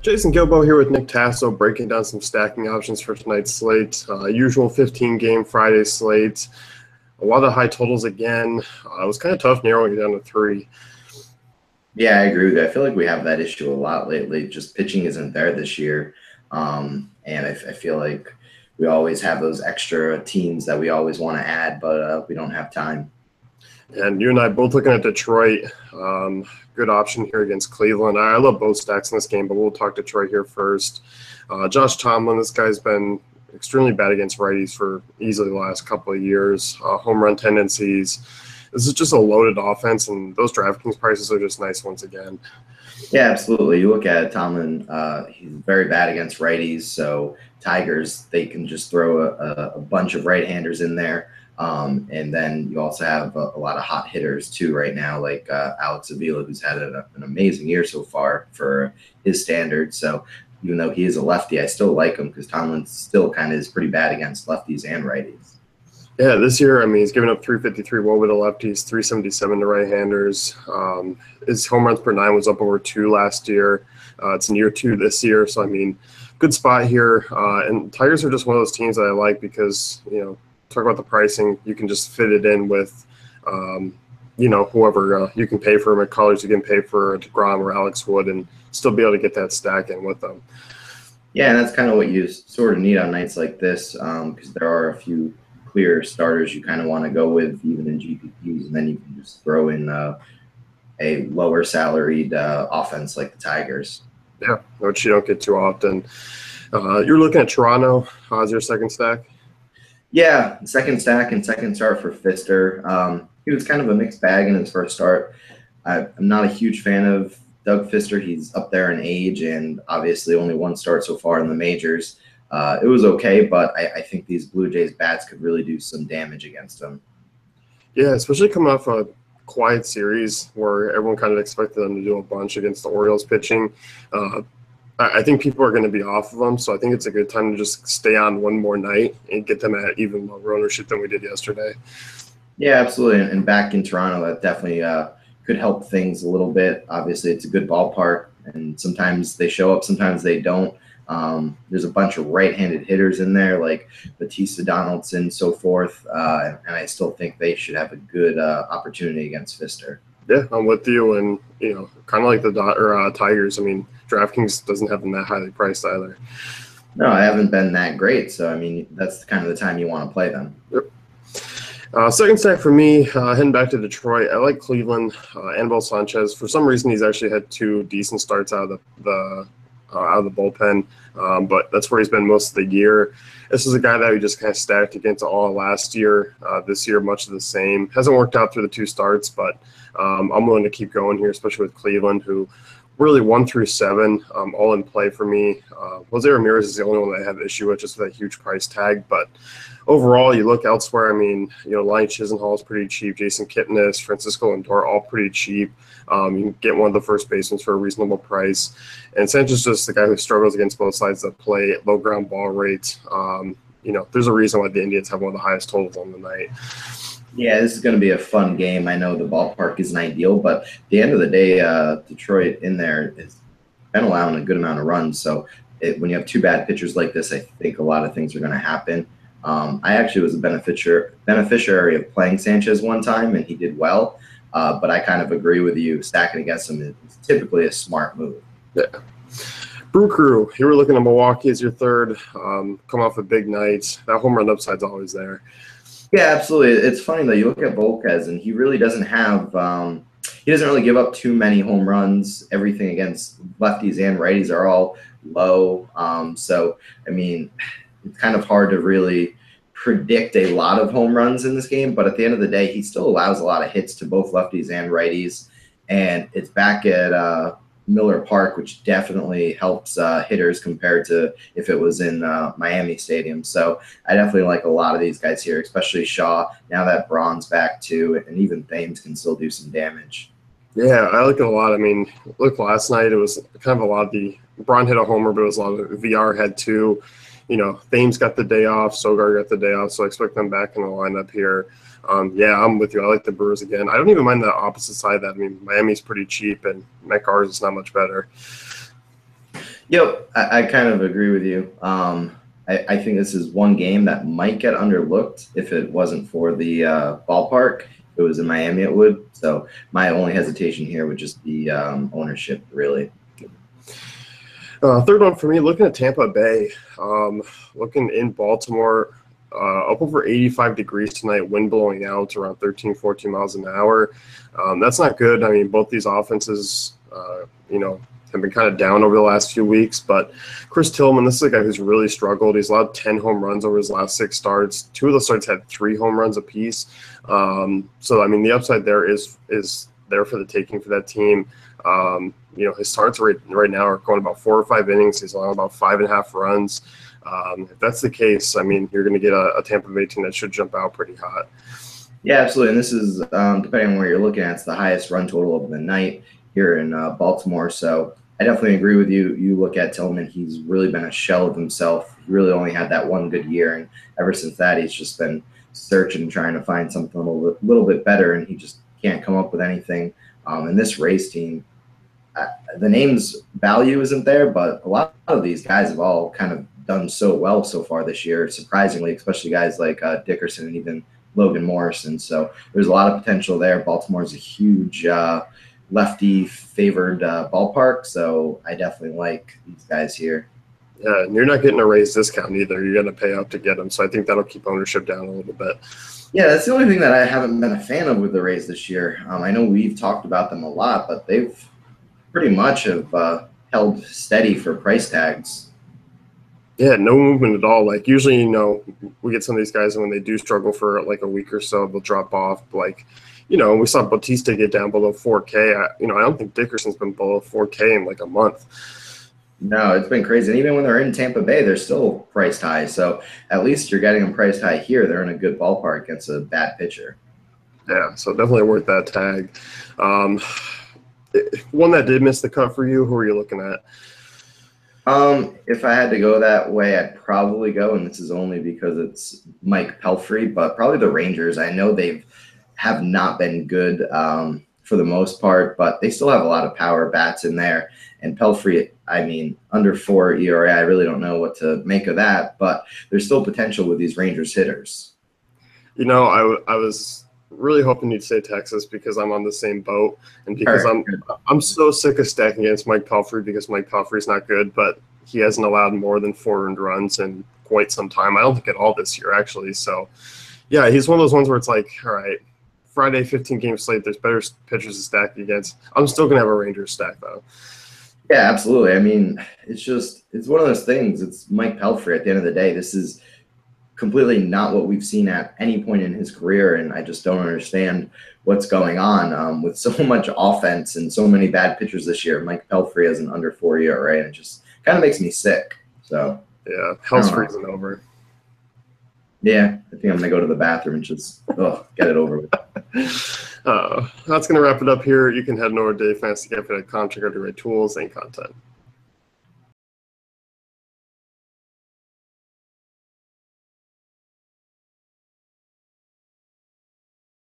Jason Gilbo here with Nick Tasso, breaking down some stacking options for tonight's slate. Usual 15-game Friday slate. A lot of high totals again. It was kind of tough narrowing it down to three. Yeah, I agree with you. I feel like we have that issue a lot lately. Just pitching isn't there this year. And I feel like we always have those extra teams that we always want to add, but we don't have time. And you and I both looking at Detroit. Good option here against Cleveland. I love both stacks in this game, but we'll talk Detroit here first. Josh Tomlin, this guy's been extremely bad against righties for easily the last couple of years. Home run tendencies. This is just a loaded offense, and those DraftKings prices are just nice once again. Yeah, absolutely. You look at Tomlin, he's very bad against righties, so Tigers, they can just throw a bunch of right-handers in there. And then you also have a lot of hot hitters too right now, like Alex Avila, who's had an amazing year so far for his standards. So even though he is a lefty, I still like him because Tomlin still kind of is pretty bad against lefties and righties. Yeah, this year, I mean, he's given up 353 woba to lefties, 377 to right-handers. His home runs per nine was up over 2 last year. It's near 2 this year. So, I mean, good spot here. And Tigers are just one of those teams that I like because, talk about the pricing. You can just fit it in with, whoever you can pay for McCullers, you can pay for DeGrom or Alex Wood and still be able to get that stack in with them. Yeah, and that's kind of what you sort of need on nights like this because there are a few clear starters you kind of want to go with even in GPPs, and then you can just throw in a lower salaried offense like the Tigers. Yeah, which you don't get too often. You're looking at Toronto as your second stack? Yeah, second stack and second start for Fister. He was kind of a mixed bag in his first start. I'm not a huge fan of Doug Fister. He's up there in age and obviously only one start so far in the majors. It was okay, but I think these Blue Jays bats could really do some damage against him. Yeah, especially coming off a quiet series where everyone kind of expected them to do a bunch against the Orioles pitching. I think people are going to be off of them, so I think it's a good time to just stay on one more night and get them at even lower ownership than we did yesterday. Yeah, absolutely. And back in Toronto, that definitely could help things a little bit. Obviously, it's a good ballpark, and sometimes they show up, sometimes they don't. There's a bunch of right-handed hitters in there like Batista, Donaldson, so forth, and I still think they should have a good opportunity against Fister. Yeah, I'm with you, and kind of like the Tigers. I mean, DraftKings doesn't have them that highly priced either. No, I haven't been that great, so I mean that's kind of the time you want to play them. Yep. Second stack for me, heading back to Detroit. I like Cleveland. Anibal Sanchez. For some reason, he's actually had 2 decent starts out of the bullpen, but that's where he's been most of the year. This is a guy that we just kind of stacked against all last year. This year, much of the same. Hasn't worked out through the 2 starts, but I'm willing to keep going here, especially with Cleveland, who really 1 through 7, all in play for me. Jose Ramirez is the only one that I have issue with, just with that huge price tag. But overall, you look elsewhere. I mean, Lonnie Chisenhall is pretty cheap. Jason Kipnis, Francisco Lindor, all pretty cheap. You can get one of the first basemen for a reasonable price. And Sanchez is just the guy who struggles against both sides of the plate, low ground ball rate. There's a reason why the Indians have one of the highest totals on the night. Yeah, this is going to be a fun game. I know the ballpark isn't ideal, but at the end of the day, Detroit in there has been allowing a good amount of runs. So when you have 2 bad pitchers like this, I think a lot of things are going to happen. I actually was a beneficiary of playing Sanchez one time, and he did well. But I kind of agree with you. Stacking against him is typically a smart move. Yeah. Brew Crew, you were looking at Milwaukee as your third. Come off a big night. That home run upside's always there. Yeah, absolutely. It's funny, though. You look at Volquez, and he really doesn't have he doesn't really give up too many home runs. Everything against lefties and righties are all low. So, I mean, it's kind of hard to really predict a lot of home runs in this game, but at the end of the day, he still allows a lot of hits to both lefties and righties, and it's back at Miller Park, which definitely helps hitters compared to if it was in Miami Stadium. So I definitely like a lot of these guys here, especially Shaw. Now that Braun's back too, and even Thames can still do some damage. Yeah, I like it a lot. I mean, look, last night it was kind of a lot of the Braun hit a homer, but it was a lot of VR had 2. Thames got the day off, Sogar got the day off, so I expect them back in the lineup here. Yeah, I'm with you. I like the Brewers again. I don't even mind the opposite side of that. I mean, Miami's pretty cheap, and Matt Garza's not much better. Yep, I kind of agree with you. I think this is one game that might get underlooked if it wasn't for the ballpark. If it was in Miami, it would. So my only hesitation here would just be ownership, really. Third one for me, looking at Tampa Bay, looking in Baltimore, up over 85 degrees tonight, wind blowing out around 13, 14 miles an hour. That's not good. I mean, both these offenses, have been kind of down over the last few weeks, but Chris Tillman, this is a guy who's really struggled. He's allowed 10 home runs over his last 6 starts. 2 of those starts had 3 home runs apiece. So, I mean, the upside there is there for the taking for that team. His starts right now are going about 4 or 5 innings. He's allowing about 5.5 runs. If that's the case, I mean, you're going to get a Tampa Bay team that should jump out pretty hot. Yeah, absolutely. And this is, depending on where you're looking at, it's the highest run total of the night here in Baltimore. So I definitely agree with you. You look at Tillman, he's really been a shell of himself. He really only had that one good year. And ever since that, he's just been searching, trying to find something a little bit better. And he just can't come up with anything. And this Rays team, the name's value isn't there, but a lot of these guys have all kind of done so well so far this year, surprisingly, especially guys like Dickerson and even Logan Morrison. So there's a lot of potential there. Baltimore's a huge lefty favored ballpark, so I definitely like these guys here. Yeah, and you're not getting a Rays discount either. You're going to pay up to get them, so I think that'll keep ownership down a little bit. Yeah, that's the only thing that I haven't been a fan of with the Rays this year. I know we've talked about them a lot, but they've pretty much have held steady for price tags. Yeah, no movement at all. Like usually, we get some of these guys, and when they do struggle for like a week or so, they'll drop off. Like, we saw Bautista get down below 4K. I don't think Dickerson's been below 4K in like a month. No, it's been crazy. And even when they're in Tampa Bay, they're still priced high. So at least you're getting them priced high here. They're in a good ballpark against a bad pitcher. Yeah, so definitely worth that tag. One that did miss the cut for you, who are you looking at? If I had to go that way, I'd probably go, and this is only because it's Mike Pelfrey, but probably the Rangers. I know have not been good for the most part, but they still have a lot of power bats in there. And Pelfrey, I mean, under 4 ERA, I really don't know what to make of that, but there's still potential with these Rangers hitters. I was really hoping you'd say Texas because I'm on the same boat, and because I'm so sick of stacking against Mike Pelfrey because Mike Pelfrey's not good, but he hasn't allowed more than 4 earned runs in quite some time. I don't think at all this year, actually. So, yeah, he's one of those ones where it's like, all right, Friday 15-game slate, there's better pitchers to stack against. I'm still going to have a Rangers stack, though. Yeah, absolutely. I mean, it's one of those things. It's Mike Pelfrey at the end of the day. This is completely not what we've seen at any point in his career, and I just don't understand what's going on with so much offense and so many bad pitchers this year. Mike Pelfrey has an under 4 ERA, and it just kind of makes me sick. So yeah, hell's freezing over. Yeah, I think I'm gonna go to the bathroom and just get it over with. That's gonna wrap it up here. You can head over to DaveFantasyCafe.com, check out your great tools and content.